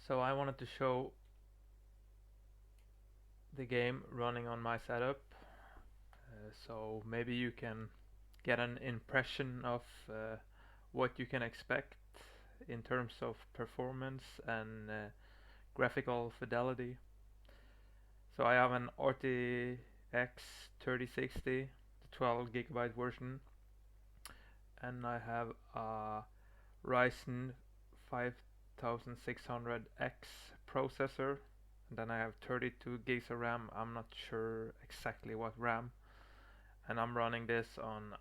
So I wanted to show the game running on my setup, so maybe you can get an impression of what you can expect in terms of performance and graphical fidelity. So I have an RTX 3060, the 12 gigabyte version, and I have a Ryzen 5600X processor. And then I have 32 gigs of RAM. I'm not sure exactly what RAM. And I'm running this on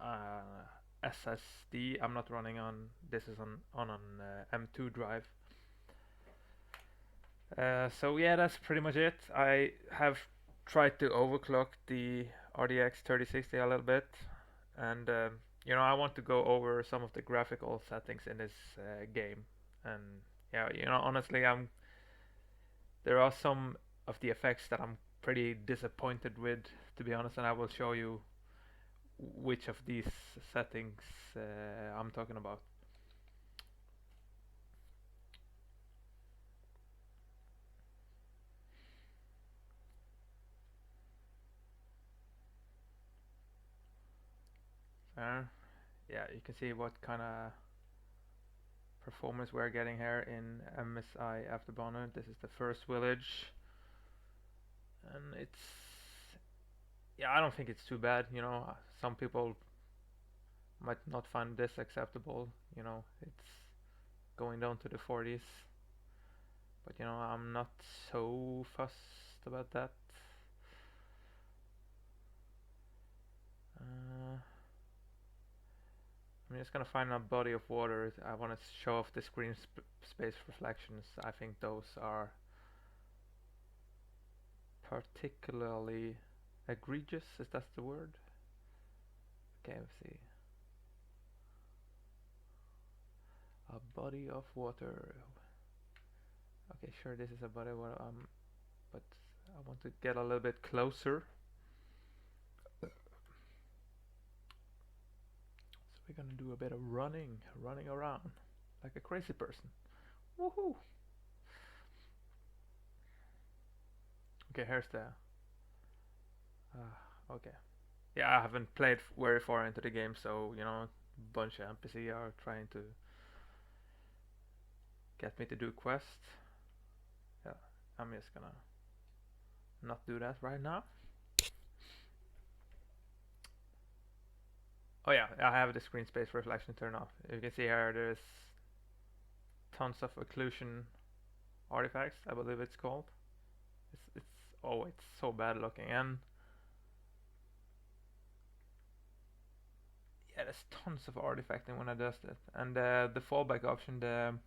SSD. I'm not running on, this is on an M2 drive. So yeah, that's pretty much it. I have tried to overclock the RTX 3060 a little bit, and I want to go over some of the graphical settings in this game. And yeah, honestly, there are some of the effects that I'm pretty disappointed with, to be honest, and I will show you which of these settings I'm talking about. Yeah, you can see what kind of performance we're getting here in MSI Afterburner. This is the first village, and yeah, I don't think it's too bad. Some people might not find this acceptable. It's going down to the 40s, but I'm not so fussed about that. I'm just gonna find a body of water. I want to show off the screen space reflections. I think those are particularly egregious, if that's the word. Okay, let's see. A body of water. Okay, sure, this is a body of water, but I want to get a little bit closer. So we're gonna do a bit of running around like a crazy person. Woohoo! Okay, here's the. Okay. Yeah, I haven't played very far into the game, so a bunch of NPC are trying to get me to do quests. Yeah, I'm just gonna not do that right now. Oh yeah, I have the screen space reflection turned off. You can see here there's tons of occlusion artifacts, I believe it's called. It's so bad looking, and yeah, there's tons of artifacting when I does it. And the fallback option, the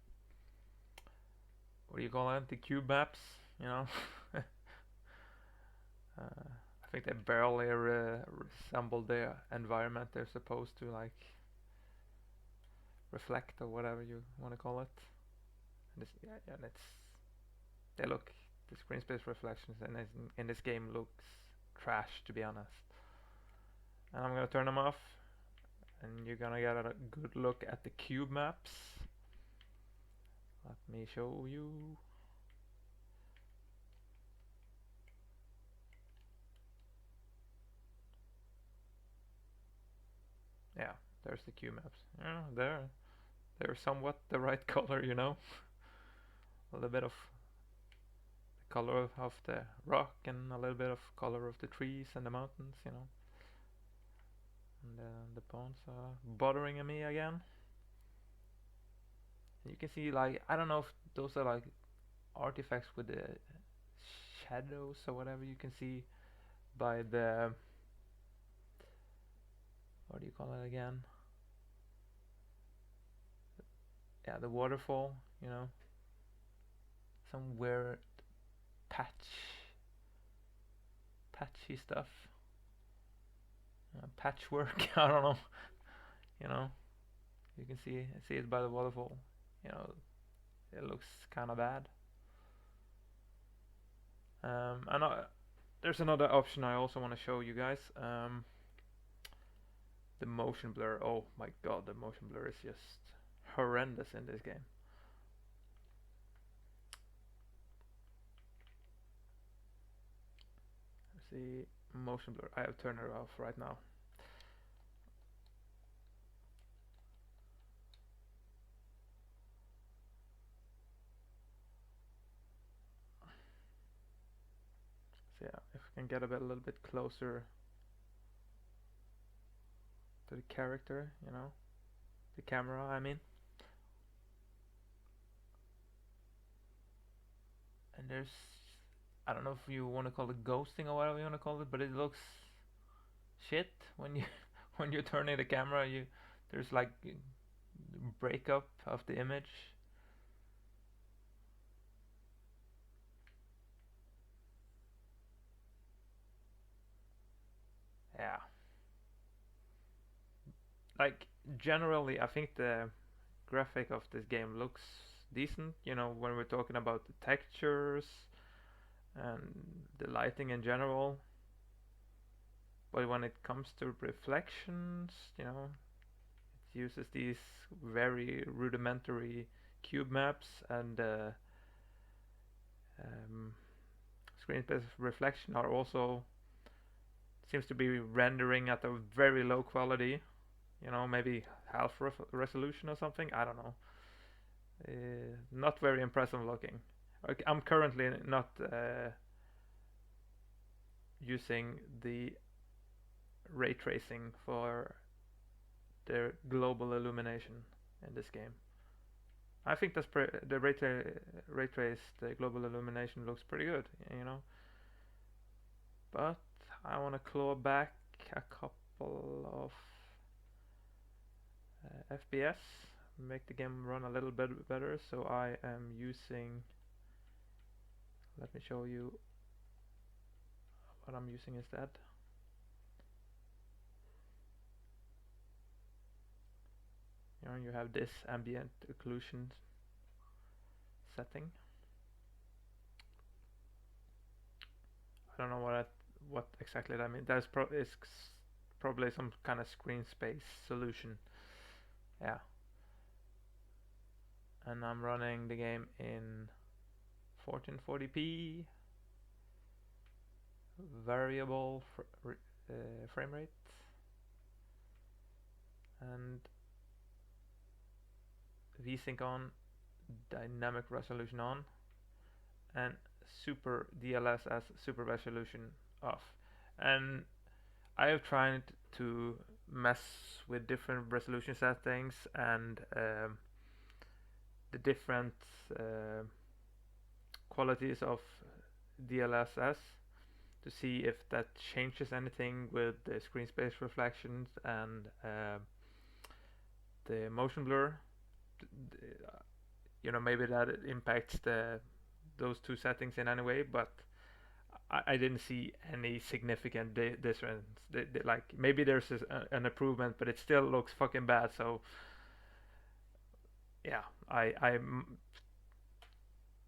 what do you call it? The cube maps, you know. I think they barely resemble the environment they're supposed to like reflect or whatever you want to call it. And and they look the screen space reflections in this game looks trash, to be honest. And I'm gonna turn them off, and you're gonna get a good look at the cube maps. Let me show you. Yeah, there's the cube maps. Yeah, they're somewhat the right color, a little bit of the color of the rock and a little bit of color of the trees and the mountains, And the ponds are bothering me again. And you can see, like, I don't know if those are like artifacts with the shadows or whatever you can see by the, what do you call it again? Yeah, the waterfall, some weird patchy stuff, patchwork. I don't know, you know. You can see it by the waterfall. It looks kind of bad. And there's another option I also want to show you guys. The motion blur. Oh my god, the motion blur is just horrendous in this game. see, motion blur. I have turned it off right now. So yeah, if we can get a little bit closer to the character, you know, the camera, I mean. And there's, I don't know if you want to call it ghosting or whatever you want to call it, but it looks shit when you when you're turning the camera. There's like breakup of the image. Yeah, like generally, I think the graphic of this game looks decent. You know, when we're talking about the textures and the lighting in general. But when it comes to reflections, you know, it uses these very rudimentary cube maps and um, screen space reflection are also seems to be rendering at a very low quality. You know, maybe half resolution or something. I don't know. Not very impressive looking. Okay, I'm currently not using the ray tracing for the global illumination in this game. I think the ray trace, the global illumination looks pretty good, you know. But I want to claw back a couple of FPS, make the game run a little bit better. So I am using. Let me show you what I'm using instead. You know, you have this ambient occlusion setting. I don't know what exactly that means. That's probably some kind of screen space solution. Yeah. And I'm running the game in 1440p variable frame rate and VSync on, dynamic resolution on, and super DLSS as super resolution off. And I have tried to mess with different resolution settings and the different qualities of DLSS to see if that changes anything with the screen space reflections and the motion blur. You know, maybe that impacts those two settings in any way, but I didn't see any significant difference. Like maybe there's an improvement, but it still looks fucking bad. So yeah, I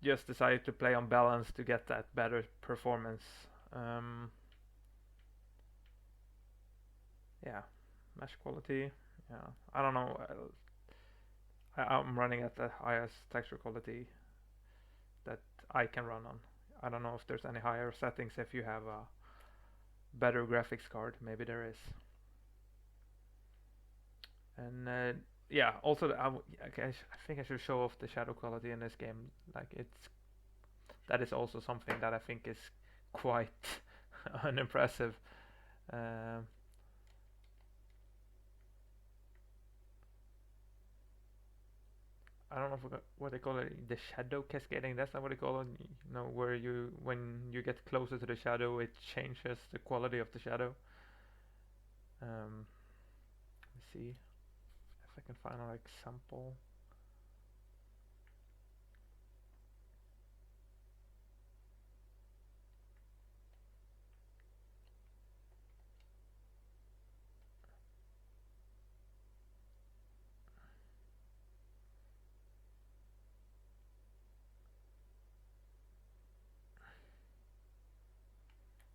just decided to play on balance to get that better performance. Yeah, mesh quality. Yeah, I don't know. I'm running at the highest texture quality that I can run on. I don't know if there's any higher settings if you have a better graphics card. Maybe there is. And yeah, also okay, I think I should show off the shadow quality in this game. Like that is also something that I think is quite unimpressive. Um, I don't know what they call it, the shadow cascading. That's not what they call it. You know, where when you get closer to the shadow, it changes the quality of the shadow. Let's see if I can find an example.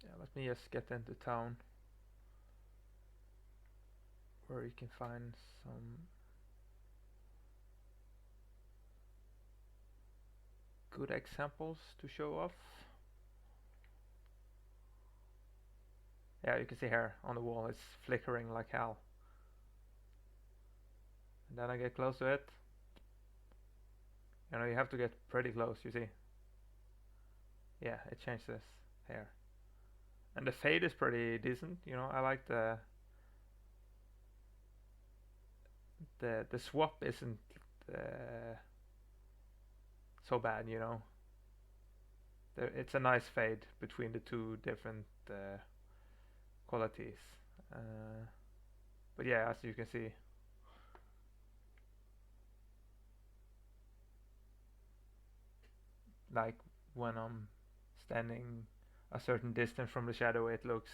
Yeah, let me just get into town where you can find some good examples to show off. Yeah, you can see here on the wall it's flickering like hell. And then I get close to it. You have to get pretty close, you see. Yeah, it changes here. And the fade is pretty decent, I like the swap isn't uh, so bad. It's a nice fade between the two different qualities. Uh, but yeah, as you can see, like when I'm standing a certain distance from the shadow, it looks,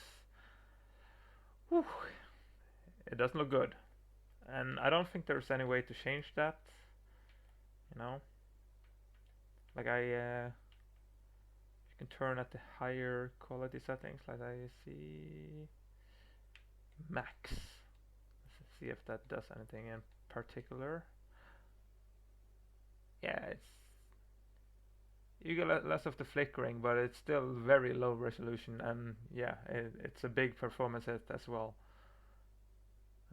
whew, it doesn't look good. And I don't think there's any way to change that, you know. Like you can turn at the higher quality settings, like I see max. Let's see if that does anything in particular. Yeah, you get less of the flickering, but it's still very low resolution, and yeah, it's a big performance hit as well.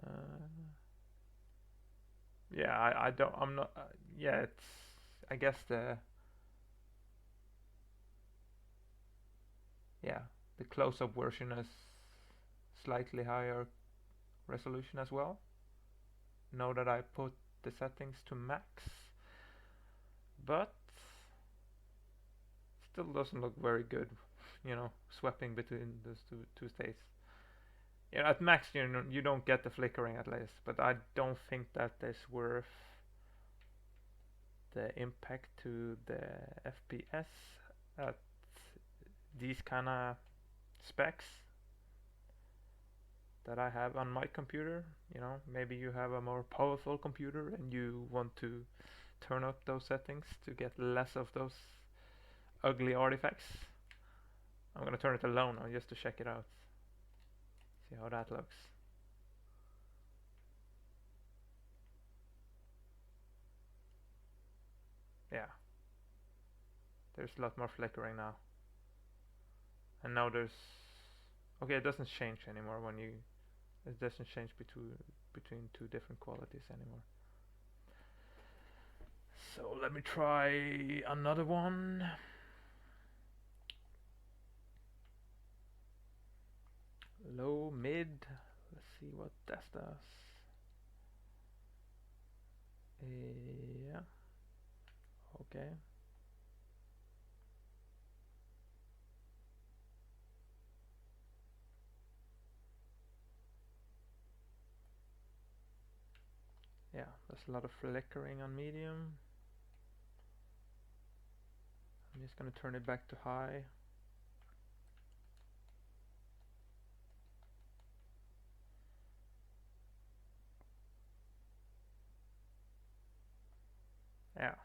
Uh, yeah, I don't, I'm not, yeah, I guess yeah, the close-up version is slightly higher resolution as well. Know that I put the settings to max, but still doesn't look very good, swapping between those two states. Yeah, at max you don't get the flickering at least, but I don't think that is worth the impact to the FPS at these kind of specs that I have on my computer. Maybe you have a more powerful computer and you want to turn up those settings to get less of those ugly artifacts. I'm gonna turn it alone now just to check it out. See how that looks. Yeah. There's a lot more flickering now. And now there's... Okay, it doesn't change anymore when you... It doesn't change between two different qualities anymore. So let me try another one. Low, mid. Let's see what that does. Yeah. Okay. Yeah, there's a lot of flickering on medium. I'm just gonna turn it back to high. Yeah.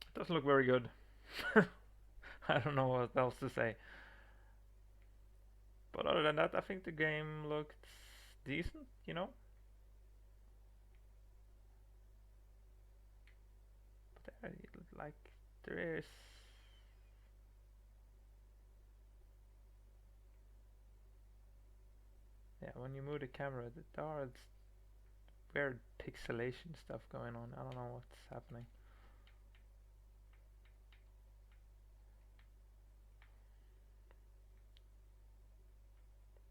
It doesn't look very good. I don't know what else to say. But other than that, I think the game looked decent. But like there is... Yeah, when you move the camera, there are weird pixelation stuff going on. I don't know what's happening.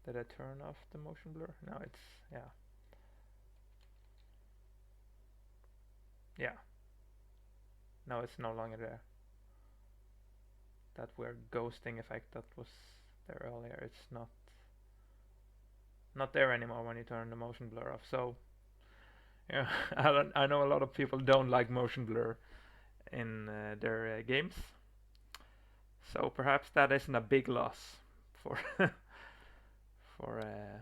Did I turn off the motion blur? No, it's... Yeah. Yeah. No, it's no longer there. That weird ghosting effect that was there earlier, it's not there anymore when you turn the motion blur off. So yeah, I know a lot of people don't like motion blur in their games. So perhaps that isn't a big loss for for uh,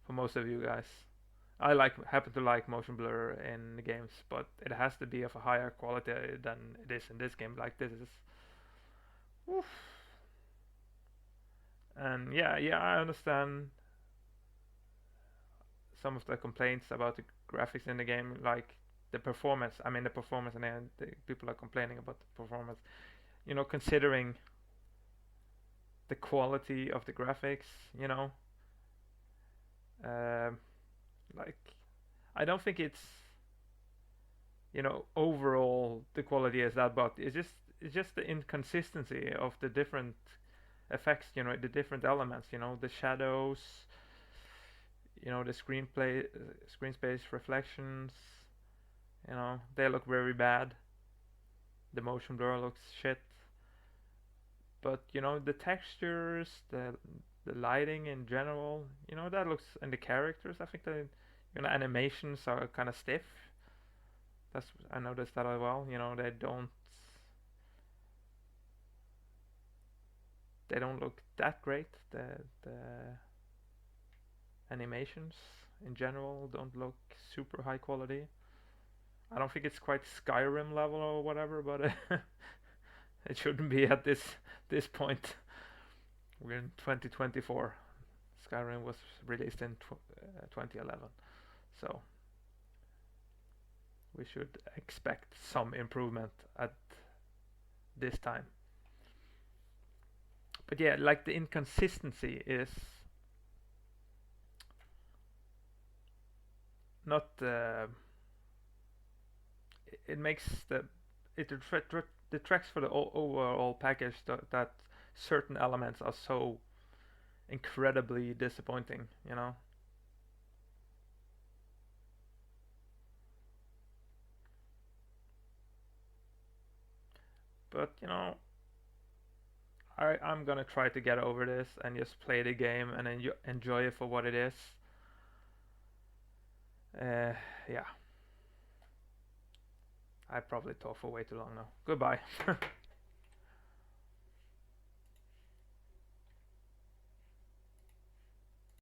for most of you guys. I happen to like motion blur in the games, but it has to be of a higher quality than it is in this game. Like this is... Oof. And yeah, I understand some of the complaints about the graphics in the game, like the performance. I mean, the performance, and the people are complaining about the performance. Considering the quality of the graphics, you know. Um, like I don't think it's, you know, overall the quality is that, but it's just the inconsistency of the different effects, you know, the different elements, you know, the shadows, you know, the screen space reflections, you know, they look very bad. The motion blur looks shit. But you know, the textures, the lighting in general, you know, that looks, and the characters, I think the, you know, animations are kind of stiff. That's, I noticed that as well. You know, they don't look that great. The animations in general don't look super high quality. I don't think it's quite Skyrim level or whatever, but it shouldn't be at this point. We're in 2024. Skyrim was released in 2011, so we should expect some improvement at this time. But yeah, like the inconsistency is not. It makes it detracts for the overall package that certain elements are so incredibly disappointing. You know. But you know, I'm gonna try to get over this and just play the game and enjoy it for what it is. Yeah, I probably talked for way too long now. Goodbye.